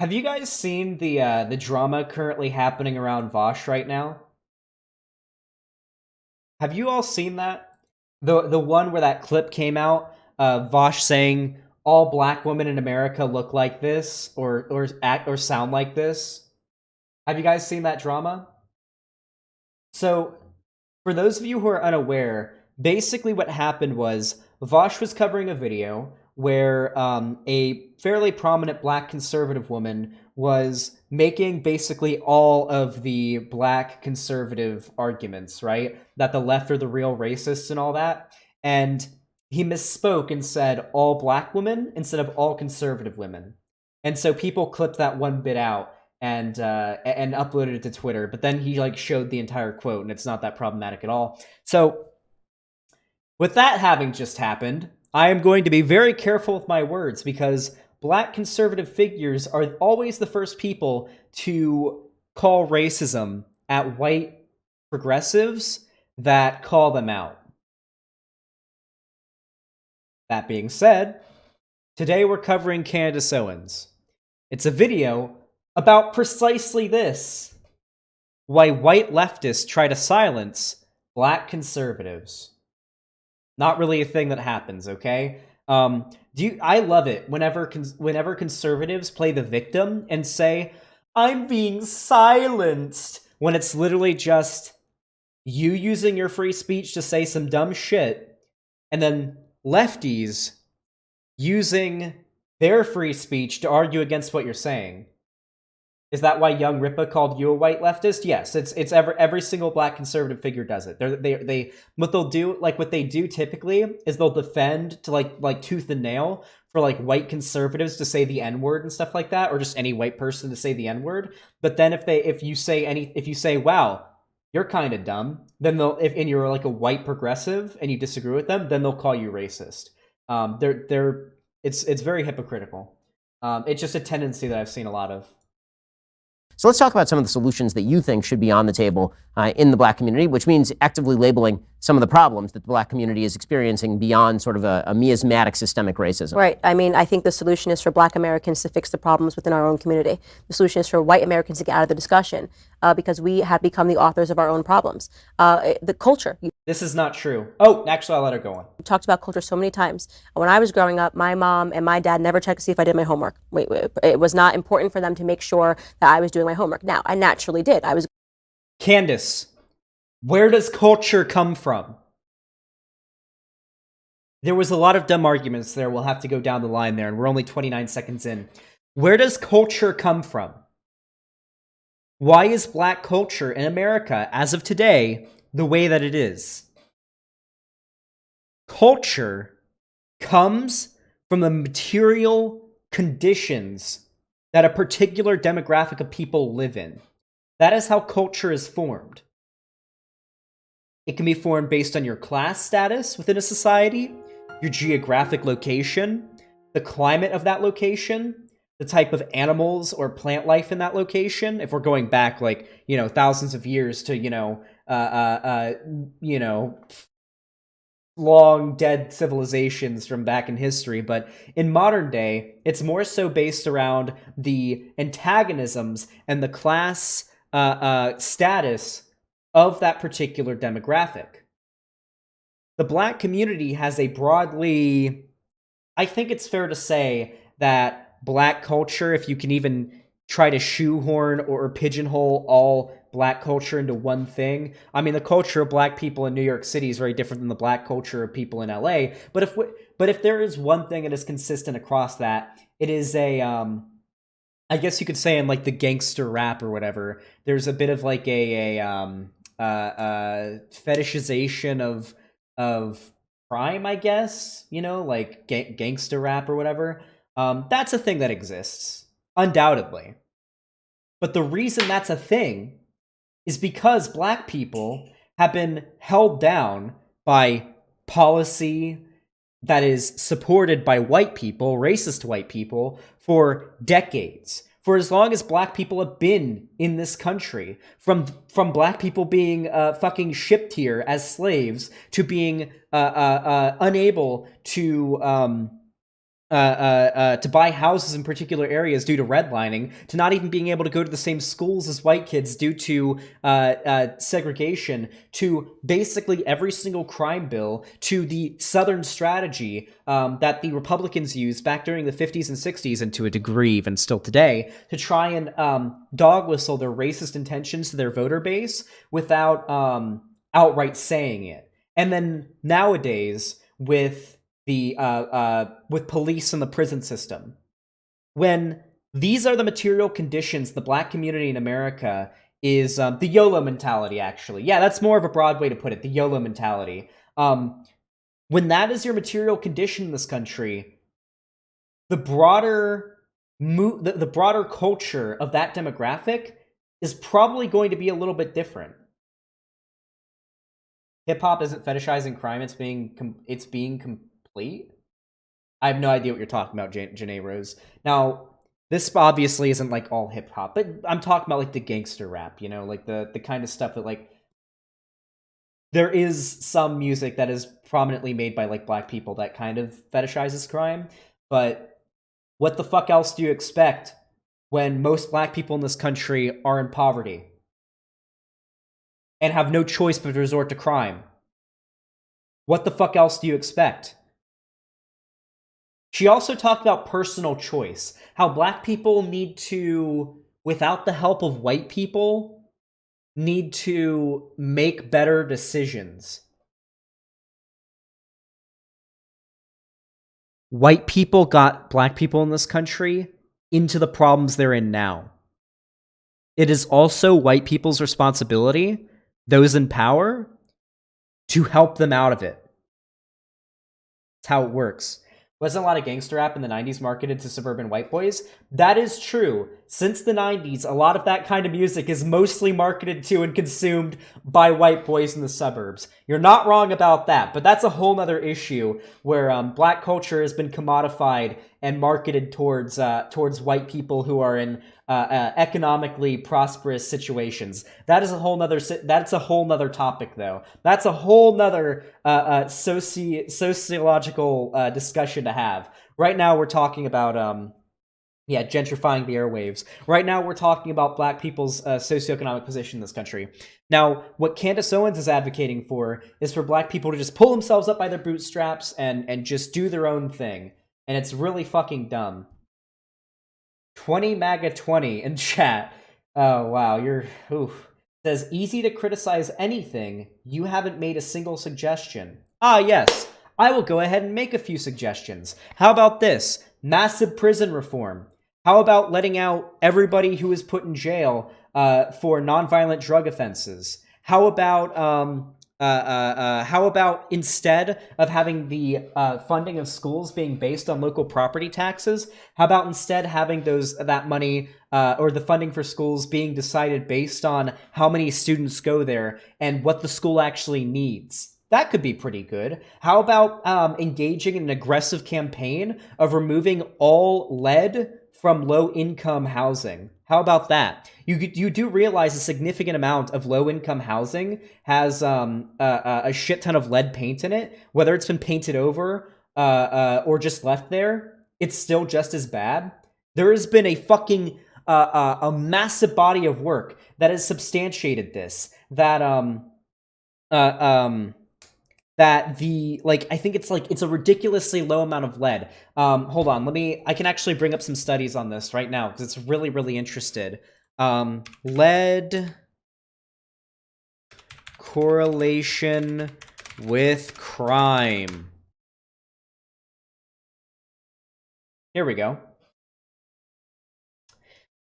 Have you guys seen the drama currently happening around Vosh right now? Have you all seen that? The one where that clip came out, Vosh saying all black women in America look like this or act or sound like this. Have you guys seen that drama? So, for those of you who are unaware, basically what happened was Vosh was covering a video where a fairly prominent black conservative woman was making basically all of the black conservative arguments, right? That the left are the real racists and all that. And he misspoke and said all black women instead of all conservative women. And so people clipped that one bit out and uploaded it to Twitter. But then he like showed the entire quote, and it's not that problematic at all. So with that having just happened, I am going to be very careful with my words because black conservative figures are always the first people to call racism at white progressives that call them out. That being said, today we're covering Candace Owens. It's a video about precisely this: why white leftists try to silence black conservatives. Not really a thing that happens, okay? I love it whenever conservatives play the victim and say, "I'm being silenced," when it's literally just you using your free speech to say some dumb shit, and then lefties using their free speech to argue against what you're saying. Is that why Young Ripa called you a white leftist? Yes, it's every single black conservative figure does it. They what they'll do, like what they do typically is they'll defend to like tooth and nail for like white conservatives to say the N-word and stuff like that, or just any white person to say the N-word. But then if you say wow, you're kind of dumb, then and you're like a white progressive and you disagree with them, then they'll call you racist. It's very hypocritical. It's just a tendency that I've seen a lot of. So let's talk about some of the solutions that you think should be on the table in the black community, which means actively labeling some of the problems that the black community is experiencing beyond sort of a miasmatic systemic racism. Right. I mean, I think the solution is for black Americans to fix the problems within our own community. The solution is for white Americans to get out of the discussion because we have become the authors of our own problems. The culture. This is not true. Oh, actually, I'll let her go on. We talked about culture so many times. When I was growing up, my mom and my dad never checked to see if I did my homework. It was not important for them to make sure that I was doing my homework. Now, I naturally did. Candace, where does culture come from? There was a lot of dumb arguments there. We'll have to go down the line there, and we're only 29 seconds in. Where does culture come from? Why is black culture in America, as of today, the way that it is? Culture comes from the material conditions that a particular demographic of people live in. That is how culture is formed. It can be formed based on your class status within a society, your geographic location, the climate of that location, the type of animals or plant life in that location. If we're going back thousands of years to, long dead civilizations from back in history, but in modern day, it's more so based around the antagonisms and the class status of that particular demographic. The black community has a broadly, I think it's fair to say that black culture, if you can even try to shoehorn or pigeonhole all black culture into one thing. I mean, the culture of black people in New York City is very different than the black culture of people in LA. But if there is one thing that is consistent across that, it is I guess you could say in like the gangster rap or whatever, there's a bit of like a fetishization of crime, I guess, like gangster rap or whatever. That's a thing that exists, undoubtedly. But the reason that's a thing is because black people have been held down by policy that is supported by white people, racist white people, for decades. For as long as black people have been in this country, from black people being fucking shipped here as slaves to being unable to to buy houses in particular areas due to redlining, to not even being able to go to the same schools as white kids due to segregation, to basically every single crime bill, to the Southern strategy that the Republicans used back during the 50s and 60s, and to a degree even still today, to try and dog whistle their racist intentions to their voter base without outright saying it. And then nowadays, with police and the prison system, when these are the material conditions the black community in America is the YOLO mentality, actually. Yeah, that's more of a broad way to put it, the YOLO mentality. When that is your material condition in this country, the broader culture of that demographic is probably going to be a little bit different. Hip-hop isn't fetishizing crime, it's being complete? I have no idea what you're talking about, Janae Rose. Now, this obviously isn't like all hip-hop, but I'm talking about like the gangster rap, you know, like the kind of stuff that like there is some music that is prominently made by like black people that kind of fetishizes crime, but what the fuck else do you expect when most black people in this country are in poverty and have no choice but to resort to crime? What the fuck else do you expect? She also talked about personal choice, how black people need to, without the help of white people, need to make better decisions. White people got black people in this country into the problems they're in now. It is also white people's responsibility, those in power, to help them out of it. That's how it works. Wasn't a lot of gangster rap in the 90s marketed to suburban white boys? That is true. Since the 90s, a lot of that kind of music is mostly marketed to and consumed by white boys in the suburbs. You're not wrong about that, but that's a whole nother issue where black culture has been commodified and marketed towards white people who are in economically prosperous situations. That's a whole nother topic, though. That's a whole nother sociological discussion to have. Right now, we're talking about gentrifying the airwaves. Right now, we're talking about black people's socioeconomic position in this country. Now, what Candace Owens is advocating for is for black people to just pull themselves up by their bootstraps and just do their own thing. And it's really fucking dumb. 20 MAGA 20 in chat. Oh, wow. Says, easy to criticize anything. You haven't made a single suggestion. Ah, yes. I will go ahead and make a few suggestions. How about this? Massive prison reform. How about letting out everybody who is put in jail for nonviolent drug offenses? How about instead of having the funding of schools being based on local property taxes, how about instead having that money or the funding for schools being decided based on how many students go there and what the school actually needs? That could be pretty good. How about engaging in an aggressive campaign of removing all lead from low-income housing? How about that? You do realize a significant amount of low-income housing has a shit ton of lead paint in it. Whether it's been painted over or just left there, it's still just as bad. There has been a fucking a massive body of work that has substantiated this. That I think it's a ridiculously low amount of lead. Hold on, I can actually bring up some studies on this right now because it's really, really interested. Lead correlation with crime. Here we go.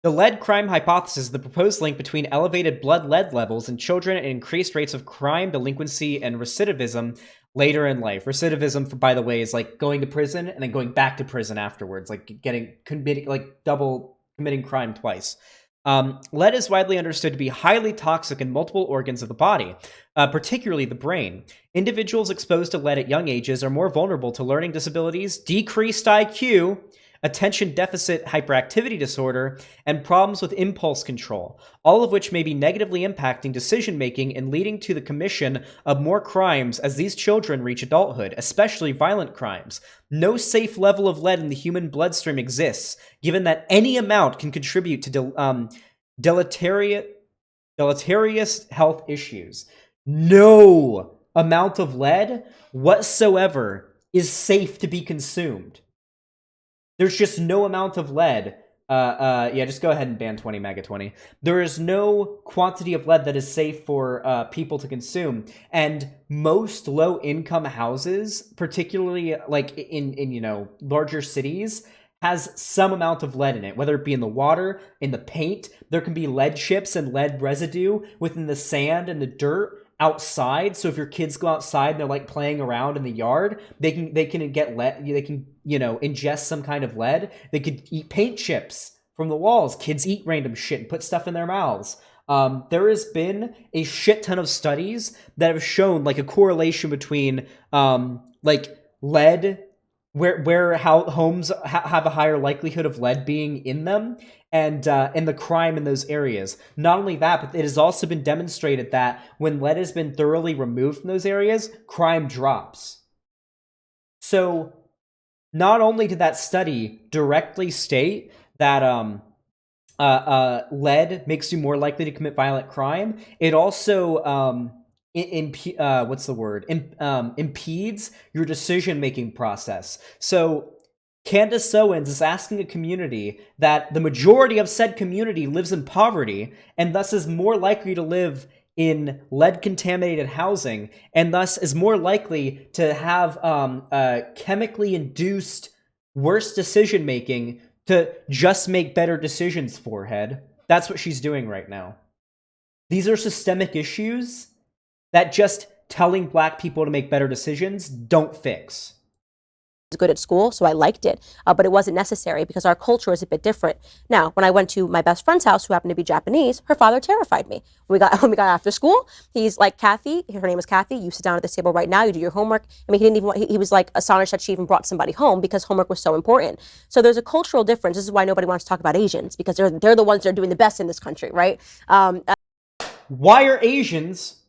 The lead crime hypothesis is the proposed link between elevated blood lead levels in children and increased rates of crime, delinquency, and recidivism later in life. Recidivism, by the way, is like going to prison and then going back to prison afterwards, like double committing crime twice. Lead is widely understood to be highly toxic in multiple organs of the body, particularly the brain. Individuals exposed to lead at young ages are more vulnerable to learning disabilities, decreased IQ, attention deficit hyperactivity disorder, and problems with impulse control, all of which may be negatively impacting decision-making and leading to the commission of more crimes as these children reach adulthood, especially violent crimes. No safe level of lead in the human bloodstream exists, given that any amount can contribute to deleterious health issues. No amount of lead whatsoever is safe to be consumed. There's just no amount of lead. Yeah, just go ahead and ban 20 mega 20. There is no quantity of lead that is safe for people to consume, and most low-income houses, particularly like in larger cities, has some amount of lead in it, whether it be in the water, in the paint. There can be lead chips and lead residue within the sand and the dirt outside. So if your kids go outside and they're like playing around in the yard, they can get lead. They can ingest some kind of lead. They could eat paint chips from the walls. Kids eat random shit and put stuff in their mouths. There has been a shit ton of studies that have shown like a correlation between like lead, where how homes have a higher likelihood of lead being in them, and the crime in those areas. Not only that, but it has also been demonstrated that when lead has been thoroughly removed from those areas, crime drops. So not only did that study directly state that lead makes you more likely to commit violent crime, it also impedes your decision-making process. So Candace Owens is asking a community that the majority of said community lives in poverty and thus is more likely to live in lead-contaminated housing, and thus is more likely to have chemically induced worse decision-making to just make better decisions, forehead. That's what she's doing right now. These are systemic issues that just telling black people to make better decisions don't fix. Good at school, so I liked it, but it wasn't necessary because our culture is a bit different. Now, when I went to my best friend's house, who happened to be Japanese, her father terrified me. When we got after school, he's like, Kathy, her name is Kathy, you sit down at this table right now, you do your homework. I mean, he was like astonished that she even brought somebody home because homework was so important. So there's a cultural difference. This is why nobody wants to talk about Asians, because they're the ones that are doing the best in this country, right? Why are Asians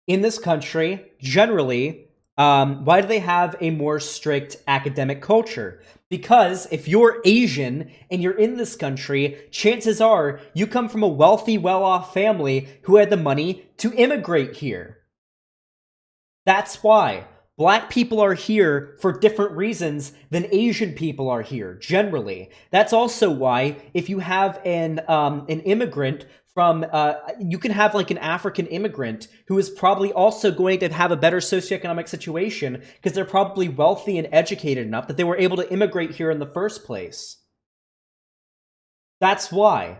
in this country generally, why do they have a more strict academic culture? Because if you're Asian and you're in this country, chances are you come from a wealthy, well-off family who had the money to immigrate here. That's why. Black people are here for different reasons than Asian people are here, generally. That's also why if you have an immigrant from, you can have like an African immigrant who is probably also going to have a better socioeconomic situation because they're probably wealthy and educated enough that they were able to immigrate here in the first place. That's why.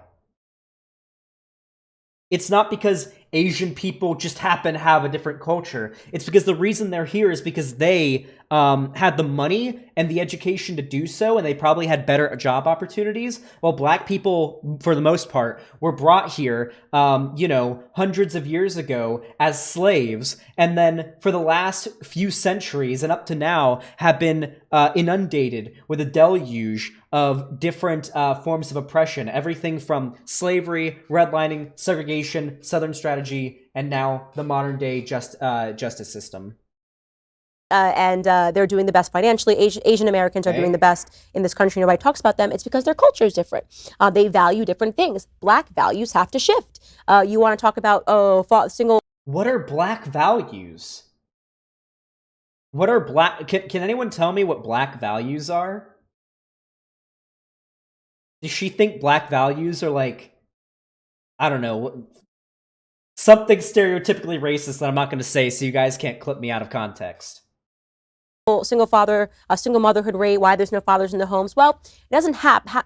It's not because Asian people just happen to have a different culture. It's because the reason they're here is because they had the money and the education to do so, and they probably had better job opportunities, while black people, for the most part, were brought here, hundreds of years ago as slaves, and then for the last few centuries and up to now have been inundated with a deluge of different forms of oppression, everything from slavery, redlining, segregation, Southern strategy, and now the modern day justice system. And they're doing the best financially. Asian Americans are doing the best in this country. Nobody talks about them. It's because their culture is different. They value different things. Black values have to shift. You want to talk about single. What are black values? What are black? Can anyone tell me what black values are? Does she think black values are like, I don't know, something stereotypically racist that I'm not going to say so you guys can't clip me out of context? Single motherhood rate, why there's no fathers in the homes. Well, it doesn't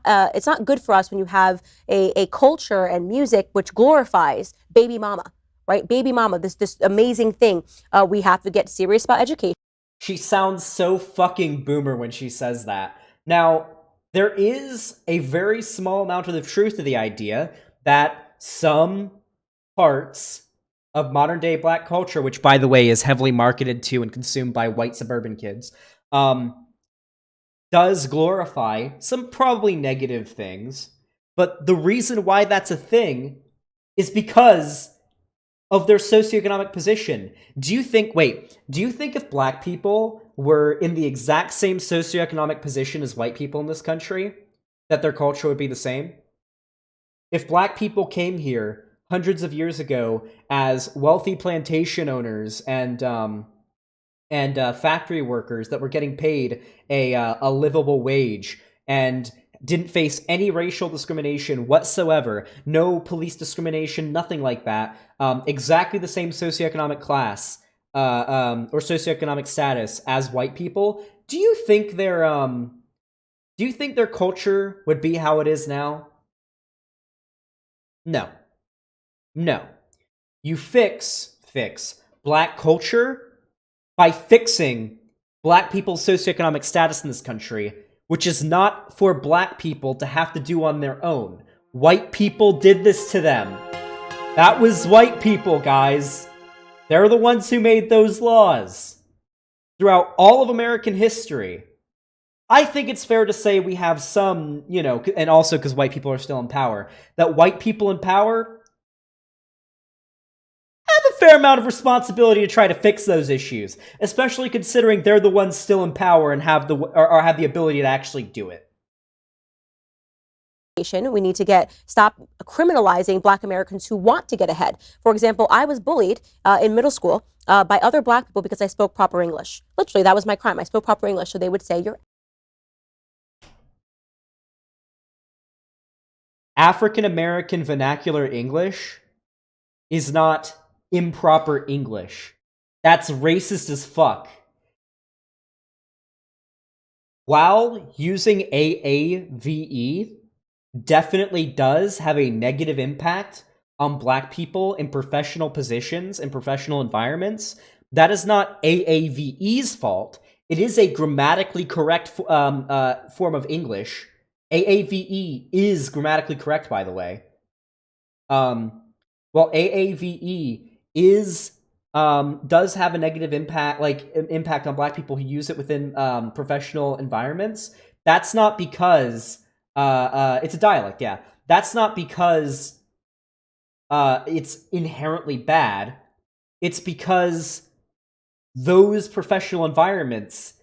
it's not good for us when you have a culture and music which glorifies baby mama, right? Baby mama, this amazing thing. We have to get serious about education. She sounds so fucking boomer when she says that. Now, there is a very small amount of the truth to the idea that some parts of modern day black culture, which by the way is heavily marketed to and consumed by white suburban kids, does glorify some probably negative things, but the reason why that's a thing is because of their socioeconomic position. Do you think if black people were in the exact same socioeconomic position as white people in this country, that their culture would be the same? If black people came here hundreds of years ago as wealthy plantation owners and factory workers that were getting paid a livable wage and didn't face any racial discrimination whatsoever, no police discrimination, nothing like that, exactly the same socioeconomic class or socioeconomic status as white people, do you think their culture would be how it is now? No. You fix black culture by fixing black people's socioeconomic status in this country, which is not for black people to have to do on their own. White people did this to them. That was white people, guys. They're the ones who made those laws. Throughout all of American history, I think it's fair to say we have some, and also because white people are still in power, that white people in power have a fair amount of responsibility to try to fix those issues, especially considering they're the ones still in power and have the ability to actually do it. We need to stop criminalizing black Americans who want to get ahead. For example, I was bullied in middle school by other black people because I spoke proper English. Literally, that was my crime. I spoke proper English, so they would say, "You're..." African American vernacular English is not improper English. That's racist as fuck. While using AAVE definitely does have a negative impact on black people in professional positions and professional environments, that is not AAVE's fault. It is a grammatically correct form of English. AAVE is grammatically correct, by the way. While AAVE does have a negative impact on black people who use it within professional environments, that's not because it's a dialect. Yeah, that's not because it's inherently bad. It's because those professional environments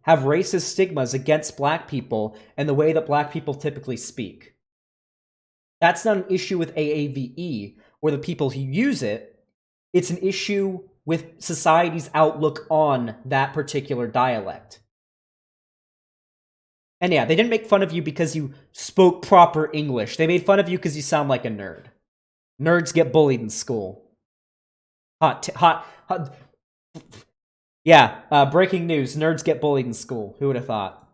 have racist stigmas against black people and the way that black people typically speak. That's not an issue with AAVE or the people who use it. It's an issue with society's outlook on that particular dialect. And yeah, they didn't make fun of you because you spoke proper English. They made fun of you because you sound like a nerd. Nerds get bullied in school. Hot. Yeah, breaking news. Nerds get bullied in school. Who would have thought?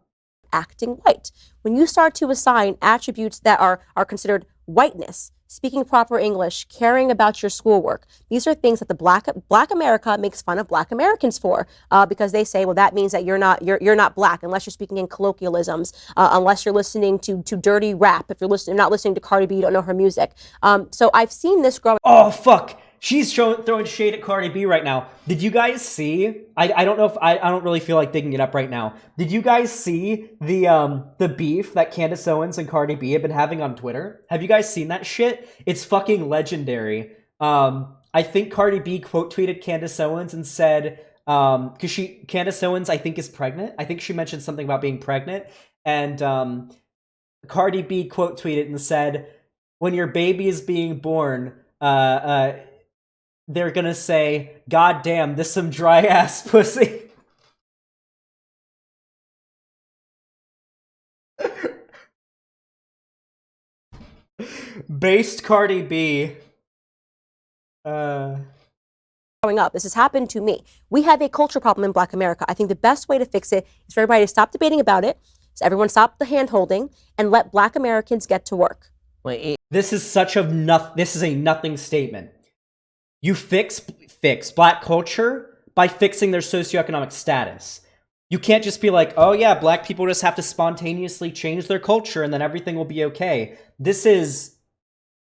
Acting white. When you start to assign attributes that are considered whiteness, speaking proper English, caring about your schoolwork, these are things that the Black America makes fun of Black Americans for, because they say, well, that means that you're not Black unless you're speaking in colloquialisms, unless you're listening to dirty rap. If you're not listening to Cardi B, you don't know her music. So I've seen this growing. Oh fuck! She's throwing shade at Cardi B right now. Did you guys see? I don't know if I don't really feel like digging it up right now. Did you guys see the beef that Candace Owens and Cardi B have been having on Twitter? Have you guys seen that shit? It's fucking legendary. I think Cardi B quote tweeted Candace Owens and said, because Candace Owens I think is pregnant. I think she mentioned something about being pregnant, and Cardi B quote tweeted and said, "When your baby is being born, they're gonna say, 'God damn, this some dry ass pussy.'" Based Cardi B. Growing up, this has happened to me. We have a culture problem in Black America. I think the best way to fix it is for everybody to stop debating about it, so everyone stop the hand holding, and let Black Americans get to work. This is a nothing statement. You fix Black culture by fixing their socioeconomic status. You can't just be like, oh yeah, Black people just have to spontaneously change their culture and then everything will be okay. This is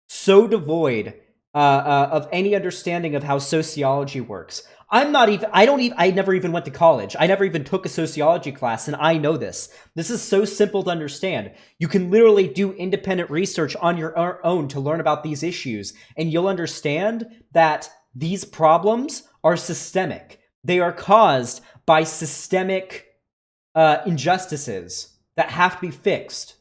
so devoid of any understanding of how sociology works. I never even went to college. I never even took a sociology class, and I know this. This is so simple to understand. You can literally do independent research on your own to learn about these issues, and you'll understand that these problems are systemic. They are caused by systemic injustices that have to be fixed.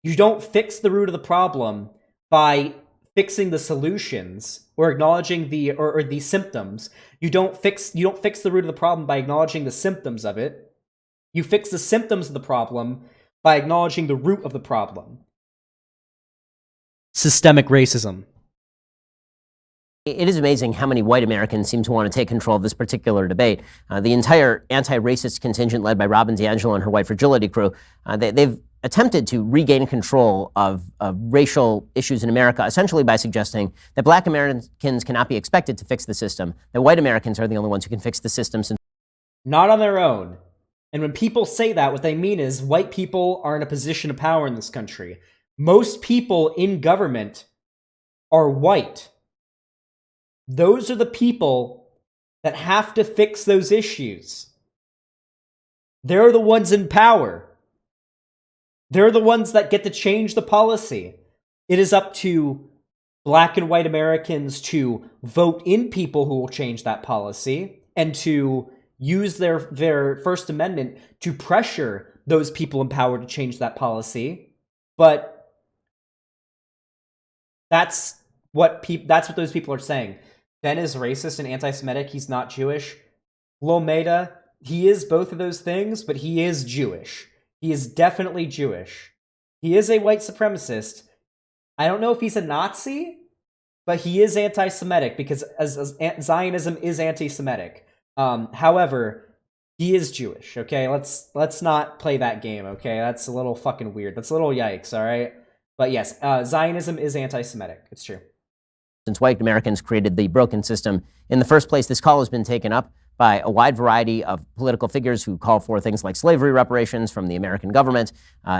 You don't fix the root of the problem by fixing the solutions or acknowledging the symptoms. You don't fix the root of the problem by acknowledging the symptoms of it. You fix the symptoms of the problem by acknowledging the root of the problem. Systemic racism. It is amazing how many white Americans seem to want to take control of this particular debate. The entire anti-racist contingent led by Robin DiAngelo and her white fragility crew, they've attempted to regain control of racial issues in America, essentially by suggesting that black Americans cannot be expected to fix the system, that white Americans are the only ones who can fix the system. Not on their own. And when people say that, what they mean is white people are in a position of power in this country. Most people in government are white. Those are the people that have to fix those issues. They're the ones in power. They're the ones that get to change the policy. It is up to black and white Americans to vote in people who will change that policy and to use their First Amendment to pressure those people in power to change that policy. But that's what those people are saying. Ben is racist and anti-Semitic. He's not Jewish. Lomeda, he is both of those things, but he is Jewish. He is definitely Jewish. He is a white supremacist. I don't know if he's a Nazi, but he is anti-Semitic because as Zionism is anti-Semitic. However, he is Jewish. Okay, let's not play that game. Okay, that's a little fucking weird. That's a little yikes. All right, but yes, Zionism is anti-Semitic. It's true. Since white Americans created the broken system in the first place, this call has been taken up by a wide variety of political figures who call for things like slavery reparations from the American government.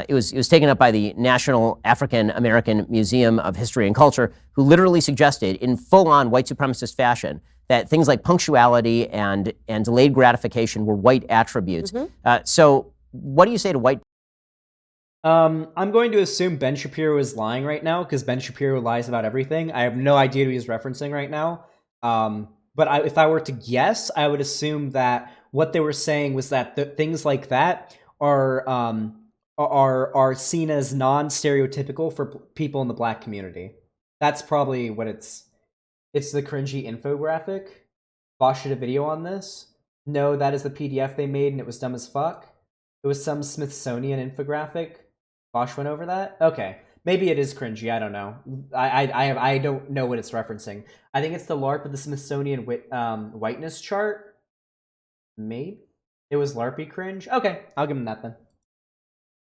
It was taken up by the National African American Museum of History and Culture, who literally suggested in full-on white supremacist fashion that things like punctuality and delayed gratification were white attributes. So what do you say to white? I'm going to assume Ben Shapiro is lying right now because Ben Shapiro lies about everything. I have no idea who he's referencing right now. But if I were to guess, I would assume that what they were saying was that things like that are seen as non-stereotypical for people in the black community. That's probably what it's. It's the cringy infographic. Bosch did a video on this. No, that is the PDF they made, and it was dumb as fuck. It was some Smithsonian infographic. Bosch went over that. Okay. Maybe it is cringy. I don't know. I don't know what it's referencing. I think it's the LARP of the Smithsonian whiteness chart. Maybe it was LARPy cringe. Okay, I'll give him that then.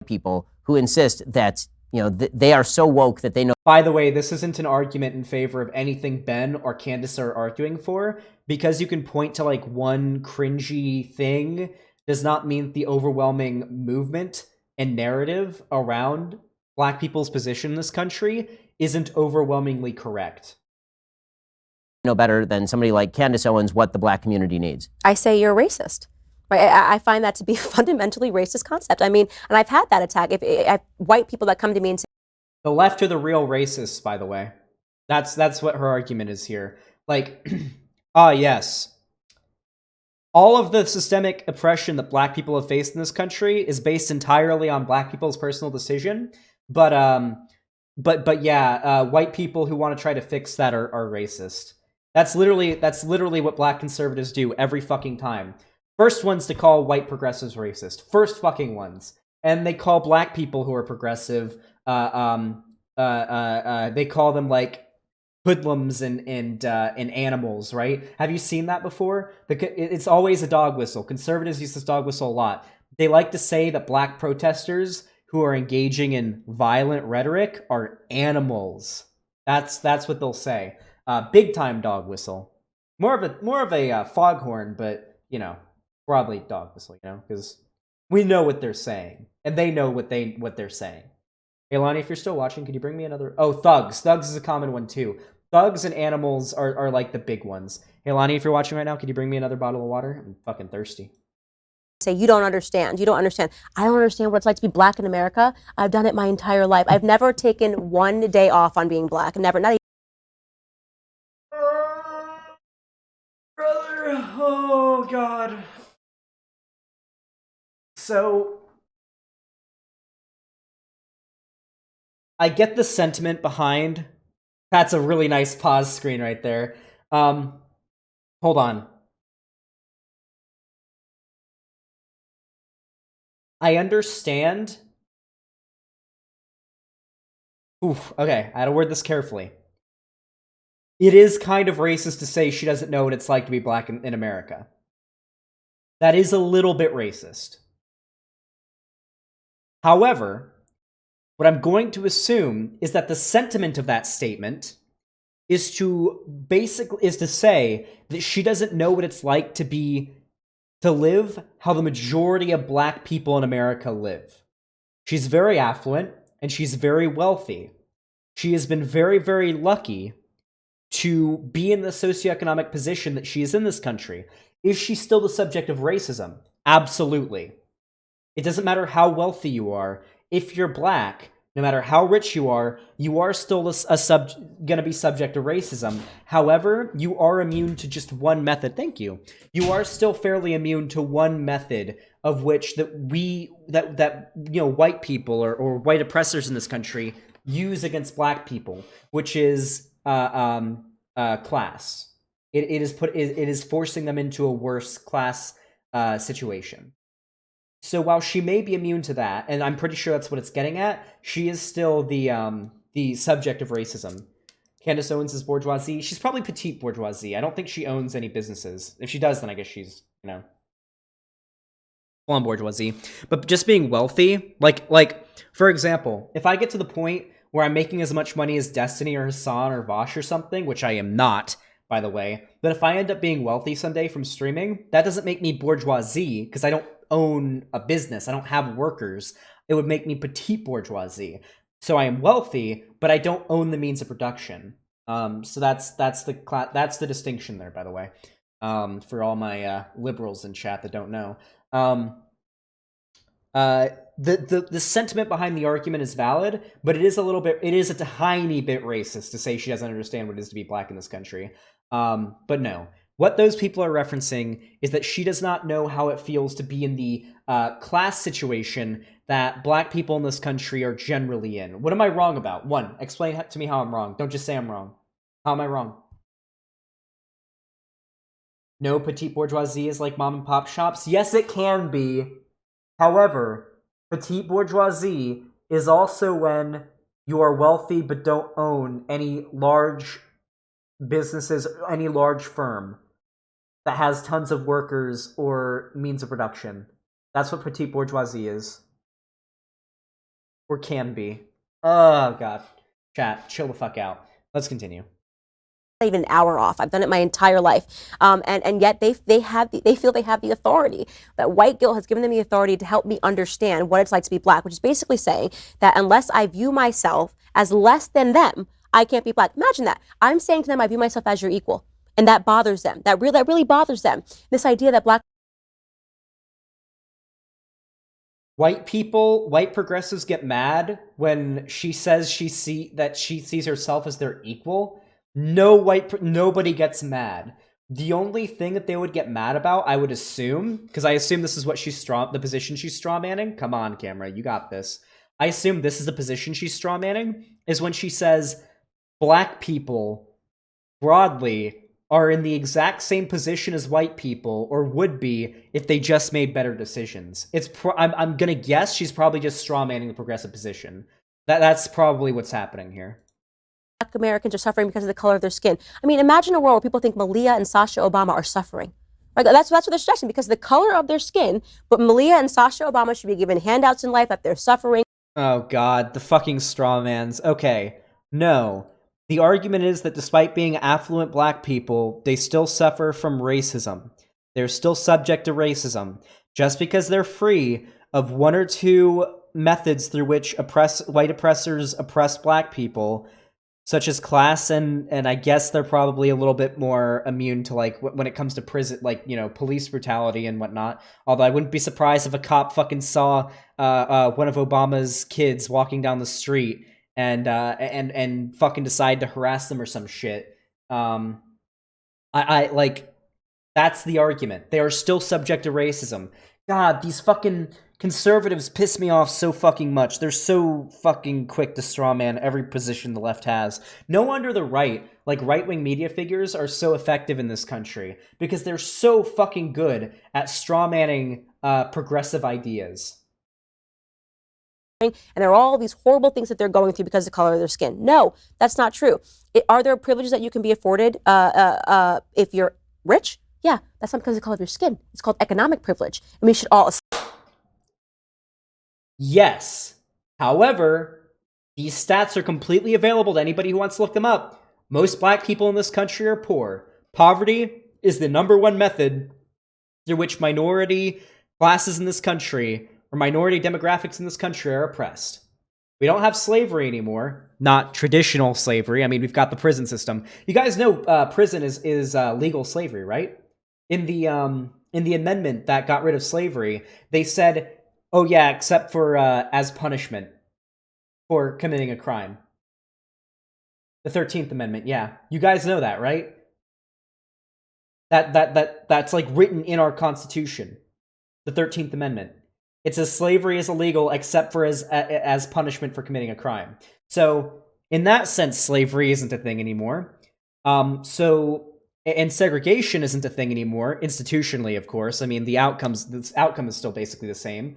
People who insist that they are so woke that they know. By the way, this isn't an argument in favor of anything Ben or Candace are arguing for, because you can point to like one cringy thing does not mean the overwhelming movement and narrative around black people's position in this country isn't overwhelmingly correct. Know better than somebody like Candace Owens what the black community needs. I say you're racist. Right? I find that to be a fundamentally racist concept. I mean, and I've had that attack. If white people that come to me and say, the left are the real racists, by the way. That's what her argument is here. Like, yes. All of the systemic oppression that black people have faced in this country is based entirely on black people's personal decision. But yeah, white people who want to try to fix that are racist. That's literally what black conservatives do every fucking time. First ones to call white progressives racist. First fucking ones. And they call black people who are progressive, they call them like hoodlums and animals, right? Have you seen that before? It's always a dog whistle. Conservatives use this dog whistle a lot. They like to say that black protesters who are engaging in violent rhetoric are animals. That's what they'll say. Big time dog whistle. More of a foghorn, but broadly dog whistle, because we know what they're saying, and they know what they're saying. Hey, Lonnie, if you're still watching, could you bring me another? Oh, thugs. Thugs is a common one too. thugs and animals are like the big ones. Hey, Lonnie, if you're watching right now, can you bring me another bottle of water? I'm fucking thirsty. Say, you don't understand. You don't understand. I don't understand what it's like to be black in America. I've done it my entire life. I've never taken one day off on being black. Never. Not Brother, oh God. So, I get the sentiment behind. That's a really nice pause screen right there. Hold on. I understand. Oof, okay, I had to word this carefully. It is kind of racist to say she doesn't know what it's like to be black in America. That is a little bit racist. However, what I'm going to assume is that the sentiment of that statement is to say that she doesn't know what it's like to live how the majority of black people in America live. She's very affluent and she's very wealthy. She has been very, very lucky to be in the socioeconomic position that she is in this country. Is she still the subject of racism? Absolutely. It doesn't matter how wealthy you are. If you're black, no matter how rich you are still going to be subject to racism. However, you are immune to just one method. Thank you. You are still fairly immune to one method of which white people or white oppressors in this country use against black people, which is class. It is forcing them into a worse class situation. So while she may be immune to that, and I'm pretty sure that's what it's getting at, she is still the subject of racism. Candace Owens is bourgeoisie. She's probably petite bourgeoisie. I don't think she owns any businesses. If she does, then I guess she's, full on bourgeoisie. But just being wealthy, like for example, if I get to the point where I'm making as much money as Destiny or Hassan or Vosh or something, which I am not, by the way, but if I end up being wealthy someday from streaming, that doesn't make me bourgeoisie because I don't own a business. I don't have workers. It would make me petite bourgeoisie. So I am wealthy, but I don't own the means of production. So that's the distinction there, by the way. For all my liberals in chat that don't know. The sentiment behind the argument is valid, but it is a tiny bit racist to say she doesn't understand what it is to be black in this country. But no. What those people are referencing is that she does not know how it feels to be in the class situation that black people in this country are generally in. What am I wrong about? One, explain to me how I'm wrong. Don't just say I'm wrong. How am I wrong? No, petite bourgeoisie is like mom and pop shops. Yes, it can be. However, petite bourgeoisie is also when you are wealthy but don't own any large businesses, any large firm that has tons of workers or means of production. That's what petite bourgeoisie is. Or can be. Oh, God. Chat, chill the fuck out. Let's continue. Even an hour off. I've done it my entire life. And yet they feel they have the authority. That white guilt has given them the authority to help me understand what it's like to be black, which is basically saying that unless I view myself as less than them, I can't be black. Imagine that. I'm saying to them, I view myself as your equal. And that bothers them. That really bothers them. This idea that black white progressives get mad when she says she sees herself as their equal. Nobody gets mad. The only thing that they would get mad about, I would assume, because I assume this is what the position she's strawmanning. Come on, camera, you got this. I assume this is the position she's strawmanning, is when she says black people broadly are in the exact same position as white people, or would be if they just made better decisions. I'm gonna guess she's probably just strawmanning the progressive position. That's probably what's happening here. Black Americans are suffering because of the color of their skin. I mean, imagine a world where people think Malia and Sasha Obama are suffering. Right? That's what they're suggesting, because of the color of their skin. But Malia and Sasha Obama should be given handouts in life that they're suffering. Oh God, the fucking strawmans. Okay, no. The argument is that despite being affluent black people, they still suffer from racism. They're still subject to racism. Just because they're free of one or two methods through which white oppressors oppress black people such as class, and I guess they're probably a little bit more immune to, like, when it comes to prison, like, you know, police brutality and whatnot. Although I wouldn't be surprised if a cop fucking saw one of Obama's kids walking down the street and fucking decide to harass them or some shit. I like, that's the argument. They are still subject to racism. God, these fucking conservatives piss me off so fucking much. They're so fucking quick to strawman every position the left has. No wonder the right, like right-wing media figures, are so effective in this country, because they're so fucking good at strawmanning progressive ideas. And there are all these horrible things that they're going through because of the color of their skin. No, that's not true. Are there privileges that you can be afforded if you're rich? Yeah, that's not because of the color of your skin. It's called economic privilege. And we should all... Yes. However, these stats are completely available to anybody who wants to look them up. Most black people in this country are poor. Poverty is the #1 method through which minority classes in this country, or minority demographics in this country, are oppressed. We don't have slavery anymore. Not traditional slavery. I mean, we've got the prison system. You guys know prison is legal slavery, right? In the amendment that got rid of slavery, they said, oh yeah, except for as punishment for committing a crime. The 13th Amendment, yeah. You guys know that, right? That's like written in our Constitution. The 13th Amendment. It says slavery is illegal except for as punishment for committing a crime. So in that sense, slavery isn't a thing anymore. And segregation isn't a thing anymore, institutionally, of course. I mean, the outcome is still basically the same,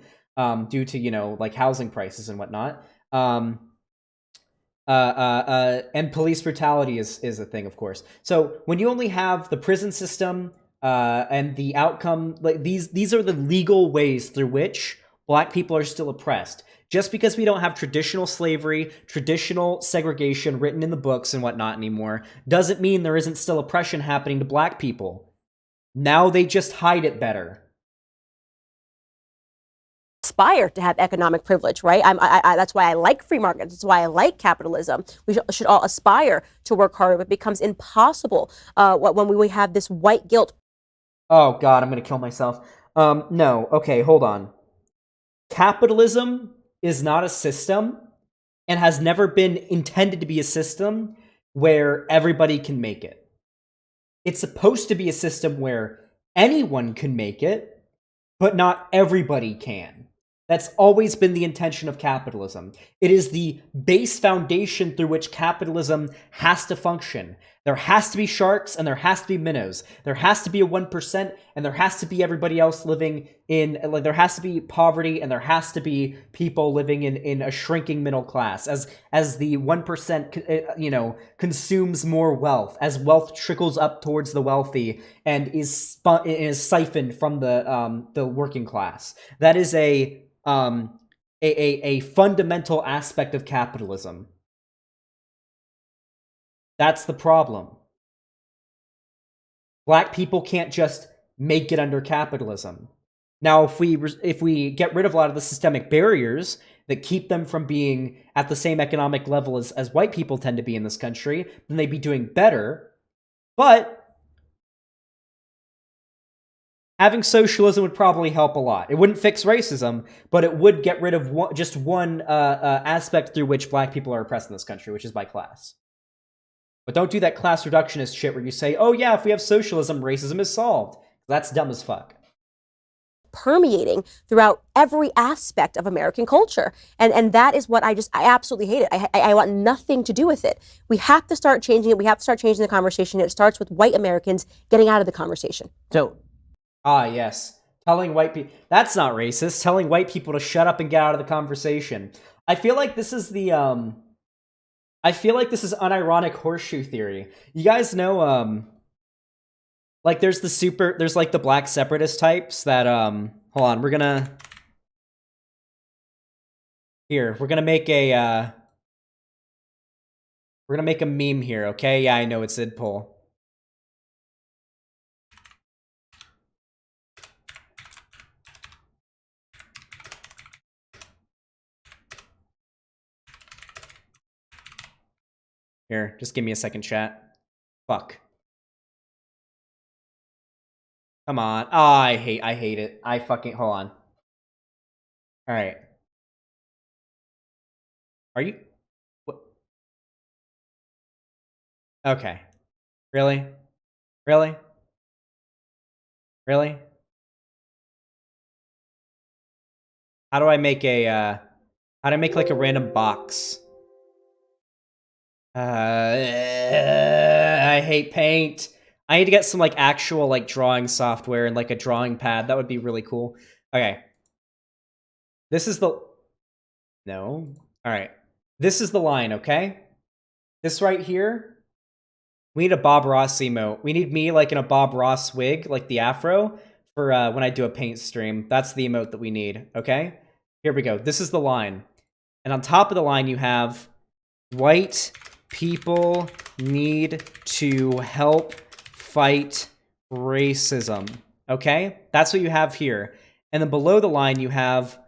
due to, you know, like housing prices and whatnot. And police brutality is a thing, of course. So when you only have the prison system, and the outcome, like these are the legal ways through which black people are still oppressed. Just because we don't have traditional slavery, traditional segregation written in the books and whatnot anymore, doesn't mean there isn't still oppression happening to black people. Now they just hide it better. Aspire to have economic privilege, right? That's why I like free markets. That's why I like capitalism. We should all aspire to work harder, but it becomes impossible when we have this white guilt. Oh God, I'm gonna kill myself. No, okay, hold on. Capitalism is not a system, and has never been intended to be a system where everybody can make it. It's supposed to be a system where anyone can make it, but not everybody can. That's always been the intention of capitalism. It is the base foundation through which capitalism has to function. There has to be sharks and there has to be minnows. There has to be a 1% and there has to be everybody else living in, like, there has to be poverty and there has to be people living in a shrinking middle class. As the 1%, consumes more wealth, as wealth trickles up towards the wealthy and is siphoned from the working class. That is a fundamental aspect of capitalism. That's the problem. Black people can't just make it under capitalism. Now, if we get rid of a lot of the systemic barriers that keep them from being at the same economic level as white people tend to be in this country, then they'd be doing better. But having socialism would probably help a lot. It wouldn't fix racism, but it would get rid of one aspect through which black people are oppressed in this country, which is by class. But don't do that class reductionist shit where you say, oh yeah, if we have socialism, racism is solved. That's dumb as fuck. Permeating throughout every aspect of American culture. And that is what I absolutely hate it. I want nothing to do with it. We have to start changing it. We have to start changing the conversation. It starts with white Americans getting out of the conversation. So, yes. Telling white people, that's not racist. Telling white people to shut up and get out of the conversation. I feel like this is unironic horseshoe theory. You guys know, like there's like the black separatist types that, hold on, we're gonna make a meme here, okay? Yeah, I know it's Sid Poll. Here, just give me a second, chat. Fuck. Come on. Oh, I hate it. I fucking, hold on. All right. Are you? What? Okay. Really? Really? Really? How do I make a, how do I make like a random box? I hate Paint. I need to get some like actual like drawing software and like a drawing pad. That would be really cool. Okay. This is the... No. All right. This is the line, okay? This right here. We need a Bob Ross emote. We need me like in a Bob Ross wig, like the afro, for when I do a Paint stream. That's the emote that we need, okay? Here we go. This is the line. And on top of the line, you have white people need to help fight racism, okay? That's what you have here. And then below the line, you have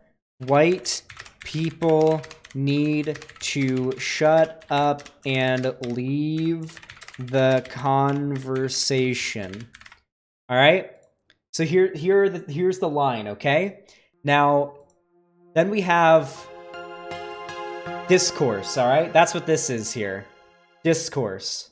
white people need to shut up and leave the conversation. All right? So here's the line, okay? Now, then we have discourse, all right? That's what this is here. Discourse.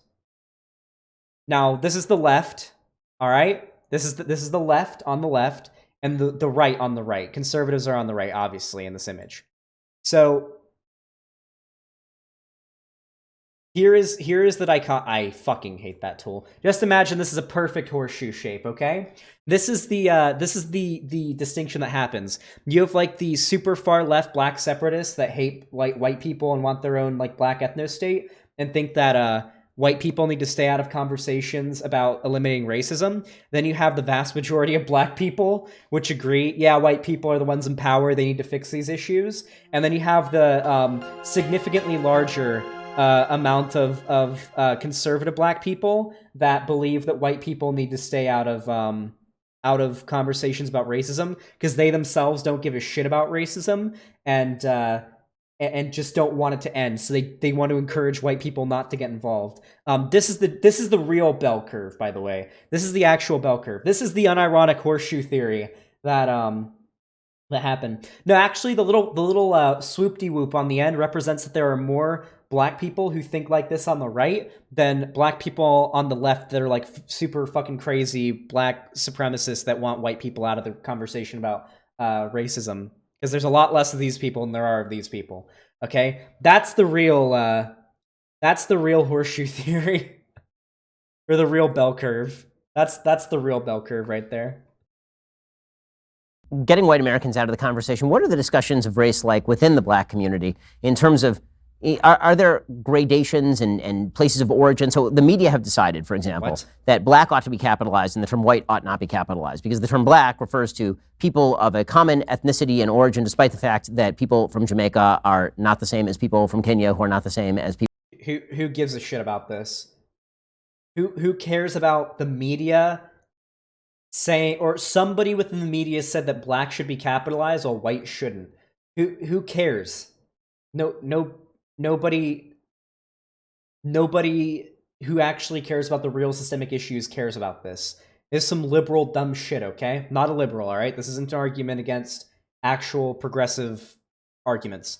Now, this is the left, all right? This is the left on the left, and the right on the right. Conservatives are on the right, obviously, in this image. So here is the dichotomy. I fucking hate that tool. Just imagine this is a perfect horseshoe shape, okay? This is the distinction that happens. You have like the super far left black separatists that hate like white people and want their own like black ethno-state and think that white people need to stay out of conversations about eliminating racism. Then you have the vast majority of black people, which agree, yeah, white people are the ones in power, they need to fix these issues. And then you have the significantly larger amount of conservative black people that believe that white people need to stay out of conversations about racism because they themselves don't give a shit about racism and just don't want it to end. So they want to encourage white people not to get involved. This is the real bell curve, by the way. This is the actual bell curve. This is the unironic horseshoe theory that happened. No, actually, the little swoop-de-whoop on the end represents that there are more black people who think like this on the right than black people on the left that are like super fucking crazy black supremacists that want white people out of the conversation about racism. Because there's a lot less of these people than there are of these people. Okay, that's the real horseshoe theory, or the real bell curve. That's the real bell curve right there. Getting white Americans out of the conversation. What are the discussions of race like within the black community in terms of? Are there gradations and places of origin? So the media have decided, for example, that black ought to be capitalized and the term white ought not be capitalized because the term black refers to people of a common ethnicity and origin, despite the fact that people from Jamaica are not the same as people from Kenya, who are not the same as people. Who gives a shit about this? Who cares about the media saying, or somebody within the media said that black should be capitalized while white shouldn't? Who cares? Nobody who actually cares about the real systemic issues cares about this. This is some liberal dumb shit, okay? Not a liberal, all right? This isn't an argument against actual progressive arguments.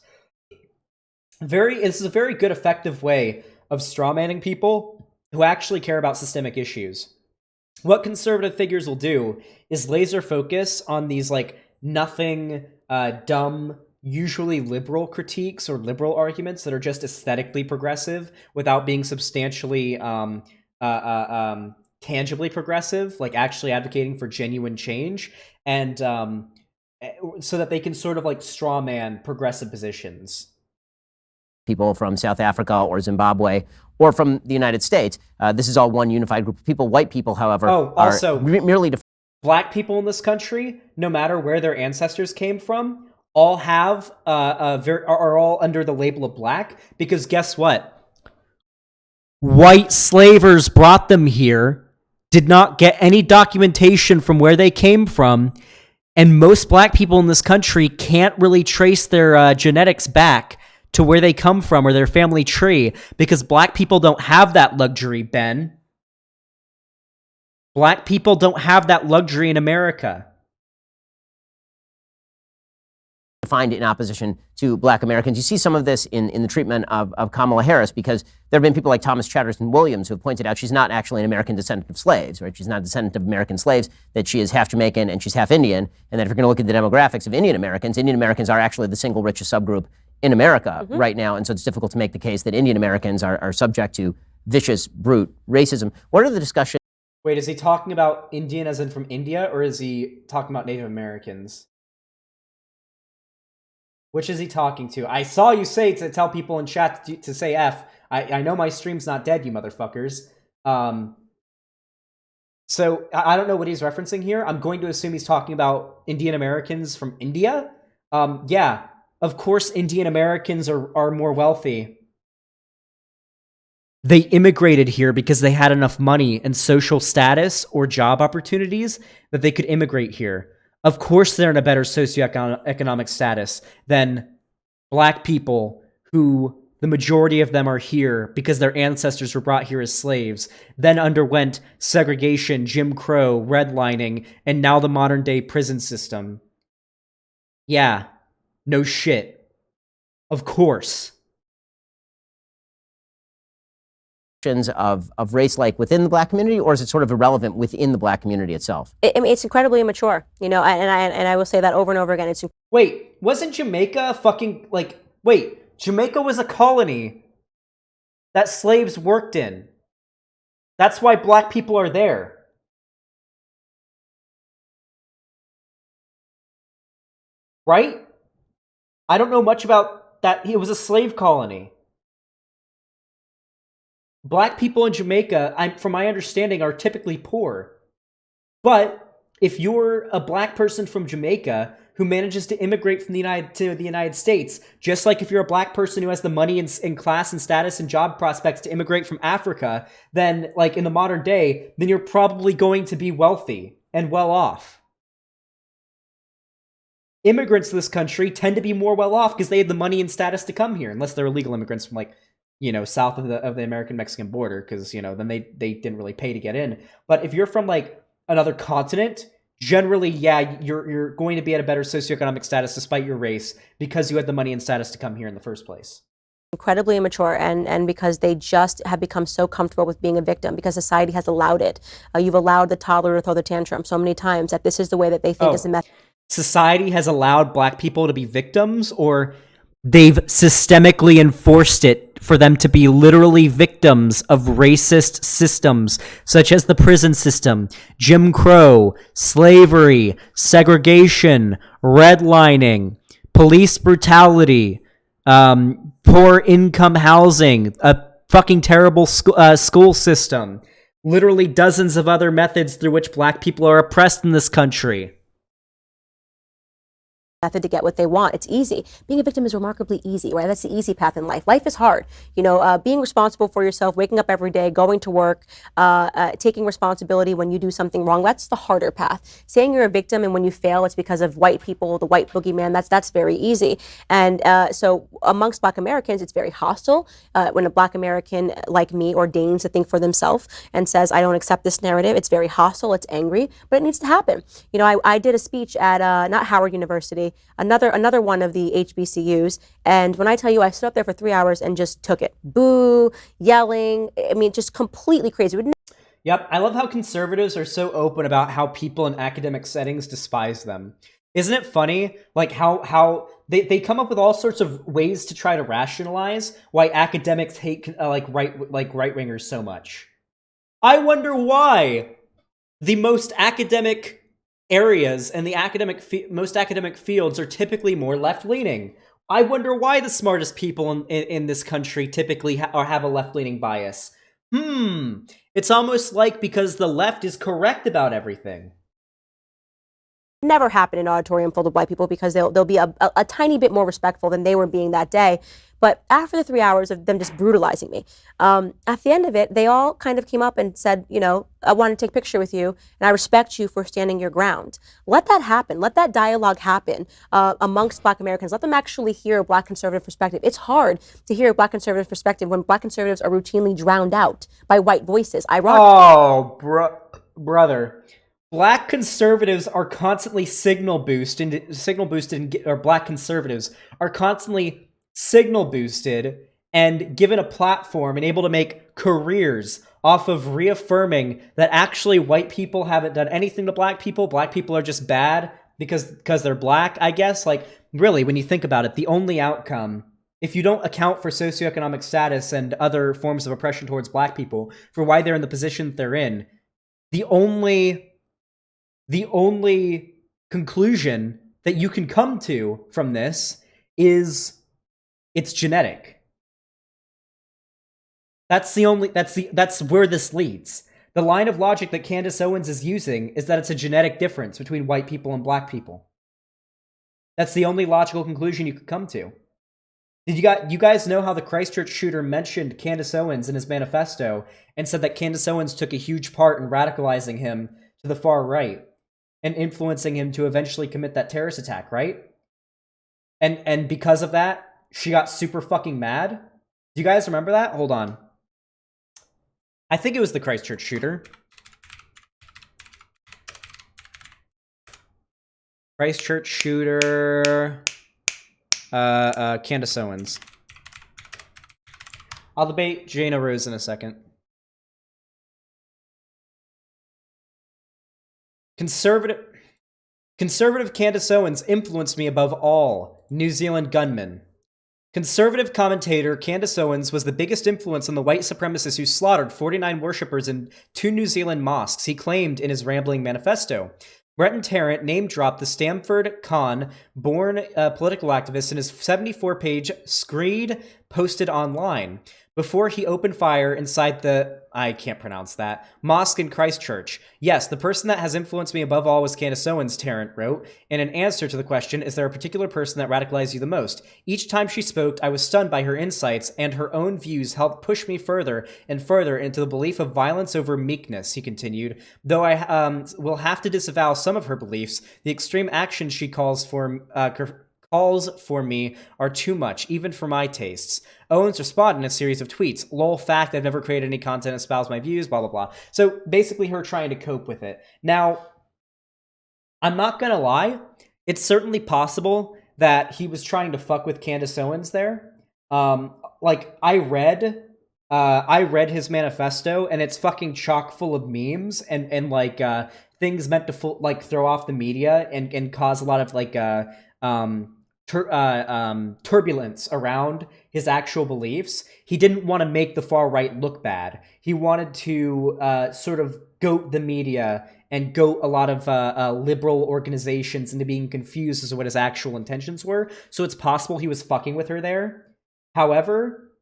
This is a very good, effective way of strawmanning people who actually care about systemic issues. What conservative figures will do is laser focus on these like nothing, dumb, usually liberal critiques or liberal arguments that are just aesthetically progressive without being substantially tangibly progressive, like actually advocating for genuine change, and so that they can sort of like straw man progressive positions. People from South Africa or Zimbabwe or from the United States. This is all one unified group of people. White people, however, also, are merely black people in this country, no matter where their ancestors came from, all have are all under the label of black, because guess what? White slavers brought them here, did not get any documentation from where they came from, and most black people in this country can't really trace their genetics back to where they come from or their family tree, because black people don't have that luxury, Ben. Black people don't have that luxury in America. Find in opposition to black Americans. You see some of this in the treatment of Kamala Harris, because there have been people like Thomas Chatterton Williams who have pointed out she's not actually an American descendant of slaves, right? She's not a descendant of American slaves, that she is half Jamaican and she's half Indian, and that if you're going to look at the demographics of Indian Americans are actually the single richest subgroup in America right now, and so it's difficult to make the case that Indian Americans are subject to vicious, brute racism. What are the discussions? Wait, is he talking about Indian as in from India, or is he talking about Native Americans? Which is he talking to? I saw you say to tell people in chat to say F. I know my stream's not dead, you motherfuckers. So I don't know what he's referencing here. I'm going to assume he's talking about Indian Americans from India. Yeah, of course Indian Americans are more wealthy. They immigrated here because they had enough money and social status or job opportunities that they could immigrate here. Of course, they're in a better socioeconomic status than black people who the majority of them are here because their ancestors were brought here as slaves, then underwent segregation, Jim Crow, redlining, and now the modern day prison system. Yeah, no shit. Of course. Of race like within the black community, or is it sort of irrelevant within the black community itself? I mean, it's incredibly immature, and I will say that over and over again. Wait, wasn't Jamaica fucking Jamaica was a colony that slaves worked in. That's why black people are there. Right? I don't know much about that. It was a slave colony. Black people in Jamaica, from my understanding, are typically poor. But if you're a black person from Jamaica who manages to immigrate from the United States, just like if you're a black person who has the money and class and status and job prospects to immigrate from Africa, then, like in the modern day, then you're probably going to be wealthy and well off. Immigrants to this country tend to be more well off because they had the money and status to come here, unless they're illegal immigrants from south of the American-Mexican border, because, then they didn't really pay to get in. But if you're from, another continent, generally, yeah, you're going to be at a better socioeconomic status despite your race because you had the money and status to come here in the first place. Incredibly immature, and because they just have become so comfortable with being a victim because society has allowed it. You've allowed the toddler to throw the tantrum so many times that this is the way that they think is the method. Society has allowed black people to be victims, or they've systemically enforced it for them to be literally victims of racist systems, such as the prison system, Jim Crow, slavery, segregation, redlining, police brutality, poor income housing, a fucking terrible school system, literally dozens of other methods through which black people are oppressed in this country. Method to get what they want. It's easy. Being a victim is remarkably easy, right? That's the easy path in life. Life is hard. Being responsible for yourself, waking up every day, going to work, taking responsibility when you do something wrong, that's the harder path. Saying you're a victim and when you fail, it's because of white people, the white boogeyman, that's very easy. And so amongst black Americans, it's very hostile when a black American like me ordains to think for themselves and says, I don't accept this narrative. It's very hostile. It's angry, but it needs to happen. I did a speech at not Howard University, another one of the HBCUs, and when I tell you I stood up there for 3 hours and just took it. Boo, yelling, I mean, just completely crazy. Yep, I love how conservatives are so open about how people in academic settings despise them. Isn't it funny, how they come up with all sorts of ways to try to rationalize why academics hate right-wingers so much. I wonder why the most academic areas and the most academic fields are typically more left-leaning. I wonder why the smartest people in this country typically have a left-leaning bias. It's almost like because the left is correct about everything. Never happen in an auditorium full of white people because they'll be a tiny bit more respectful than they were being that day. But after the 3 hours of them just brutalizing me, at the end of it, they all kind of came up and said, you know, I want to take a picture with you, and I respect you for standing your ground. Let that happen. Let that dialogue happen amongst Black Americans. Let them actually hear a Black conservative perspective. It's hard to hear a Black conservative perspective when Black conservatives are routinely drowned out by white voices. Ironically. Oh, brother. Black conservatives are constantly signal boosted, or Black conservatives are constantly signal boosted and given a platform and able to make careers off of reaffirming that actually white people haven't done anything to Black people. Black people are just bad because they're Black, I guess. Like, really, when you think about it, the only outcome, if you don't account for socioeconomic status and other forms of oppression towards Black people for why they're in the position they're in, the only conclusion that you can come to from this is it's genetic. That's where this leads. The line of logic that Candace Owens is using is that it's a genetic difference between white people and Black people. That's the only logical conclusion you could come to. Did you guys know how the Christchurch shooter mentioned Candace Owens in his manifesto and said that Candace Owens took a huge part in radicalizing him to the far right and influencing him to eventually commit that terrorist attack, right? And because of that, she got super fucking mad. Do you guys remember that? Hold on. I think it was the Christchurch shooter. Christchurch shooter... Candace Owens. I'll debate Jana Rose in a second. Conservative Candace Owens influenced me above all. New Zealand gunman. Conservative commentator Candace Owens was the biggest influence on the white supremacist who slaughtered 49 worshippers in 2 New Zealand mosques, he claimed in his rambling manifesto. Breton Tarrant name-dropped the Stamford Con-born political activist in his 74-page screed posted online before he opened fire inside the, I can't pronounce that, mosque in Christchurch. Yes, the person that has influenced me above all was Candace Owens, Tarrant wrote, in an answer to the question, is there a particular person that radicalized you the most? Each time she spoke, I was stunned by her insights, and her own views helped push me further and further into the belief of violence over meekness, he continued. Though I will have to disavow some of her beliefs, the extreme actions she calls for me are too much, even for my tastes. Owens responded in a series of tweets. Lol fact, I've never created any content that espouse my views, blah, blah, blah. So basically her trying to cope with it. Now, I'm not gonna lie, it's certainly possible that he was trying to fuck with Candace Owens there. Like, I read his manifesto, and it's fucking chock full of memes and like, things meant to throw off the media and cause a lot of like, turbulence around his actual beliefs. He didn't want to make the far right look bad. He wanted to sort of goat the media and goat a lot of liberal organizations into being confused as to what his actual intentions were. So it's possible he was fucking with her there. However,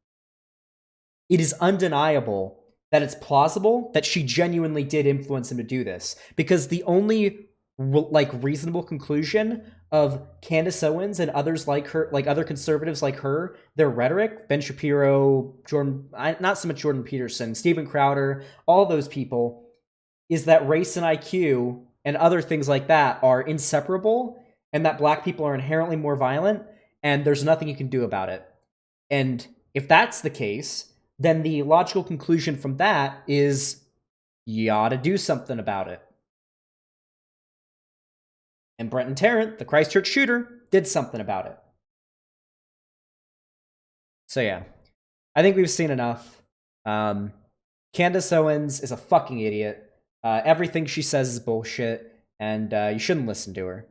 it is undeniable that it's plausible that she genuinely did influence him to do this, because the only reasonable conclusion of Candace Owens and others like her, like other conservatives like her, their rhetoric, Ben Shapiro, not so much Jordan Peterson, Steven Crowder, all those people, is that race and IQ and other things like that are inseparable, and that Black people are inherently more violent, and there's nothing you can do about it. And if that's the case, then the logical conclusion from that is you ought to do something about it. And Breton Tarrant, the Christchurch shooter, did something about it. So yeah, I think we've seen enough. Candace Owens is a fucking idiot. Everything she says is bullshit, and you shouldn't listen to her.